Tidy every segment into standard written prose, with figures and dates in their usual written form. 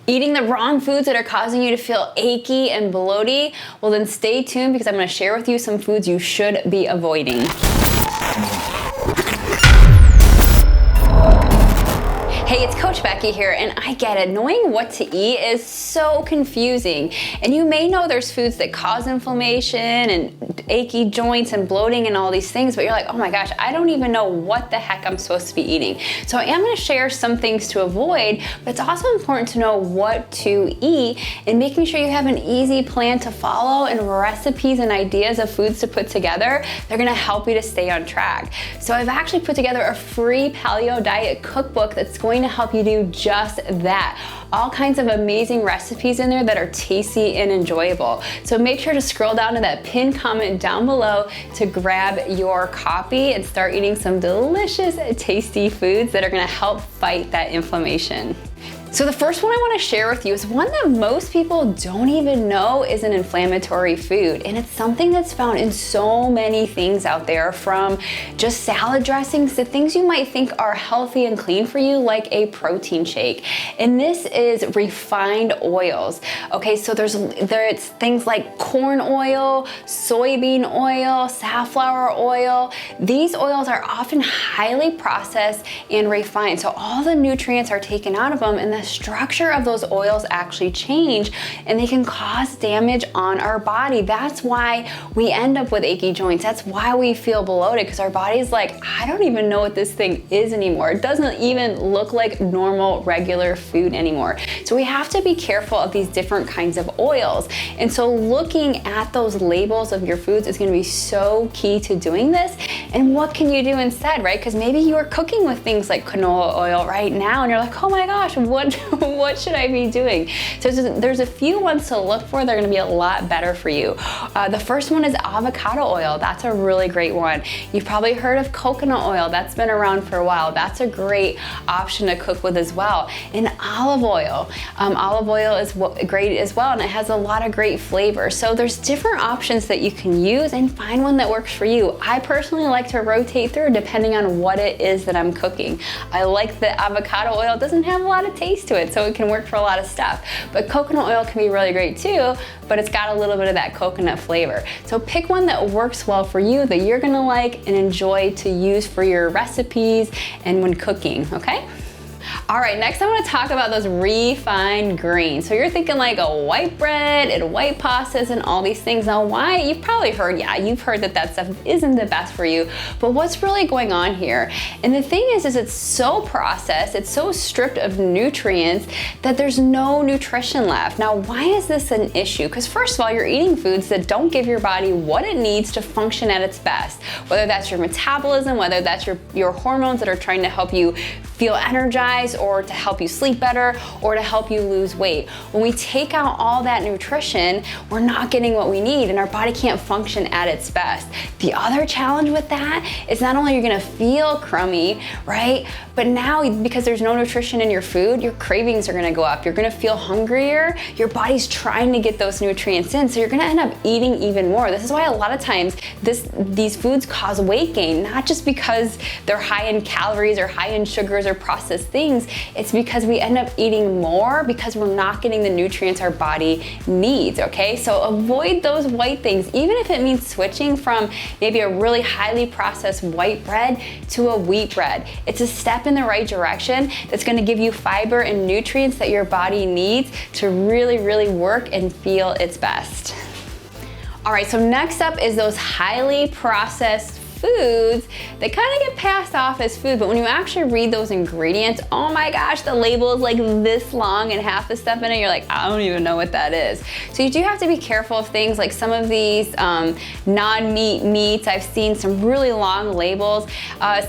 Eating the wrong foods that are causing you to feel achy and bloaty? Well, then stay tuned because I'm going to share with you some foods you should be avoiding. Hey, it's Coach Becky here, and I get it. Knowing what to eat is so confusing. And you may know there's foods that cause inflammation and achy joints and bloating and all these things, but you're like, oh my gosh, I don't even know what the heck I'm supposed to be eating. So I am gonna share some things to avoid, but it's also important to know what to eat and making sure you have an easy plan to follow and recipes and ideas of foods to put together. They're gonna help you to stay on track. So I've actually put together a free paleo diet cookbook that's going to help you do just that. All kinds of amazing recipes in there that are tasty and enjoyable. So make sure to scroll down to that pinned comment down below to grab your copy and start eating some delicious, tasty foods that are gonna help fight that inflammation. So the first one I want to share with you is one that most people don't even know is an inflammatory food, and it's something that's found in so many things out there, from just salad dressings to things you might think are healthy and clean for you, like a protein shake. And this is refined oils. Okay, so there's things like corn oil, soybean oil, safflower oil. These oils are often highly processed and refined, so all the nutrients are taken out of them, and the structure of those oils actually change, and they can cause damage on our body. That's why we end up with achy joints. That's why we feel bloated, because our body's like, I don't even know what this thing is anymore. It doesn't even look like normal, regular food anymore. So we have to be careful of these different kinds of oils. And so looking at those labels of your foods is going to be so key to doing this. And what can you do instead, right? Because maybe you are cooking with things like canola oil right now, and you're like, oh my gosh, what should I be doing? So there's a few ones to look for. They're gonna be a lot better for you. The first one is avocado oil. That's a really great one. You've probably heard of coconut oil. That's been around for a while. That's a great option to cook with as well. And olive oil. Olive oil is great as well, and it has a lot of great flavor. So there's different options that you can use, and find one that works for you. I personally like to rotate through depending on what it is that I'm cooking. I like the avocado oil. It doesn't have a lot of taste to it, so it can work for a lot of stuff. But coconut oil can be really great too, but it's got a little bit of that coconut flavor. So pick one that works well for you, that you're gonna like and enjoy to use for your recipes and when cooking, okay? All right, next I want to talk about those refined grains. So you're thinking like a white bread and white pastas and all these things. Now why? You've probably heard, you've heard that stuff isn't the best for you, but what's really going on here? And the thing is it's so processed, it's so stripped of nutrients that there's no nutrition left. Now why is this an issue? Because first of all, you're eating foods that don't give your body what it needs to function at its best. Whether that's your metabolism, whether that's your hormones that are trying to help you feel energized, or to help you sleep better, or to help you lose weight. When we take out all that nutrition, we're not getting what we need, and our body can't function at its best. The other challenge with that is not only you're gonna feel crummy, right? But now, because there's no nutrition in your food, your cravings are gonna go up. You're gonna feel hungrier. Your body's trying to get those nutrients in, so you're gonna end up eating even more. This is why a lot of times these foods cause weight gain, not just because they're high in calories or high in sugars or processed things. It's because we end up eating more because we're not getting the nutrients our body needs, okay? So avoid those white things, even if it means switching from maybe a really highly processed white bread to a wheat bread. It's a step in the right direction that's gonna give you fiber and nutrients that your body needs to really, really work and feel its best. All right, so next up is those highly processed foods that kind of get passed off as food, but when you actually read those ingredients, oh my gosh, the label is like this long and half the stuff in it, you're like, I don't even know what that is. So you do have to be careful of things like some of these non-meat meats. I've seen some really long labels.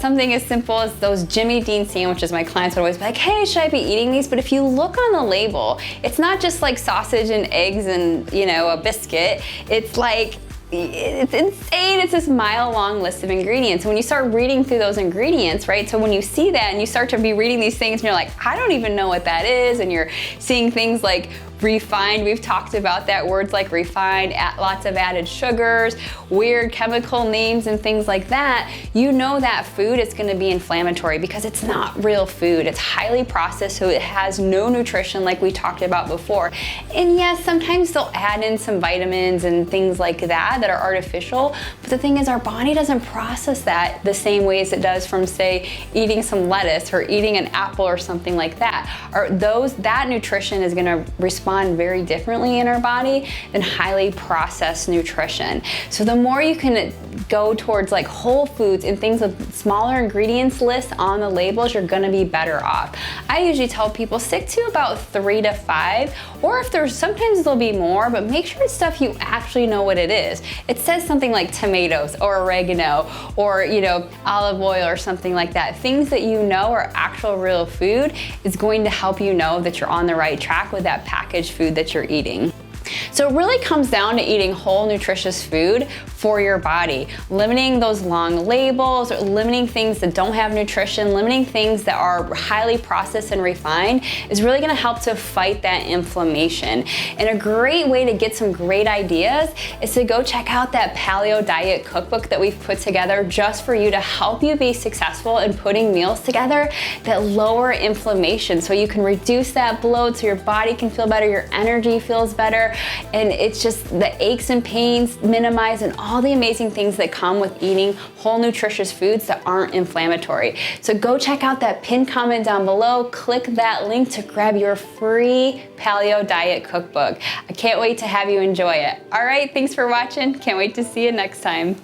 Something as simple as those Jimmy Dean sandwiches. My clients would always be like, hey, should I be eating these? But if you look on the label, it's not just like sausage and eggs and, a biscuit. It's like, it's insane. It's this mile-long list of ingredients. When you start reading through those ingredients, right? So when you see that and you start to be reading these things and you're like, I don't even know what that is, and you're seeing things like refined. We've talked about that, words like refined, lots of added sugars, weird chemical names and things like that. You know that food is gonna be inflammatory because it's not real food. It's highly processed, so it has no nutrition like we talked about before. And yes, sometimes they'll add in some vitamins and things like that are artificial, but the thing is our body doesn't process that the same way as it does from, say, eating some lettuce or eating an apple or something like that. That nutrition is gonna respond very differently in our body than highly processed nutrition. So the more you can go towards like whole foods and things with smaller ingredients lists on the labels, you're gonna be better off. I usually tell people stick to about 3 to 5, or if there's, sometimes there'll be more, but make sure it's stuff you actually know what it is. It says something like tomatoes or oregano or, you know, olive oil or something like that. Things that you know are actual real food is going to help you know that you're on the right track with that packaged food that you're eating. So it really comes down to eating whole, nutritious food for your body. Limiting those long labels, or limiting things that don't have nutrition, limiting things that are highly processed and refined is really gonna help to fight that inflammation. And a great way to get some great ideas is to go check out that Paleo diet cookbook that we've put together just for you to help you be successful in putting meals together that lower inflammation so you can reduce that bloat, so your body can feel better, your energy feels better, and it's just the aches and pains minimized and all the amazing things that come with eating whole nutritious foods that aren't inflammatory. So go check out that pinned comment down below, click that link to grab your free Paleo diet cookbook. I can't wait to have you enjoy it. All right, thanks for watching. Can't wait to see you next time.